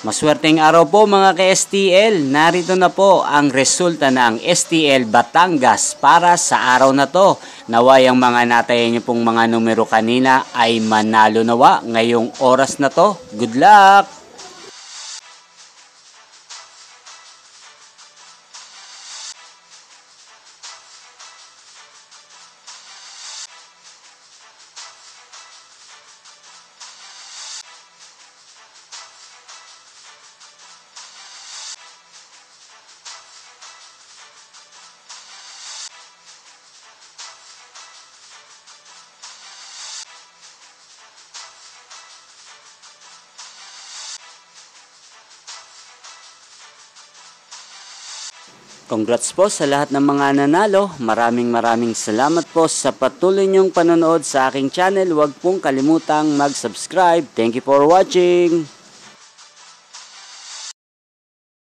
Maswerteng araw po mga ka-STL. Narito na po ang resulta ng STL Batangas para sa araw na to. Naway ang mga natayan niyo pong mga numero kanina ay manalo nawa ngayong oras na to. Good luck! Congrats po sa lahat ng mga nanalo. Maraming salamat po sa patuloy niyong panonood sa aking channel. Huwag pong kalimutang mag-subscribe. Thank you for watching.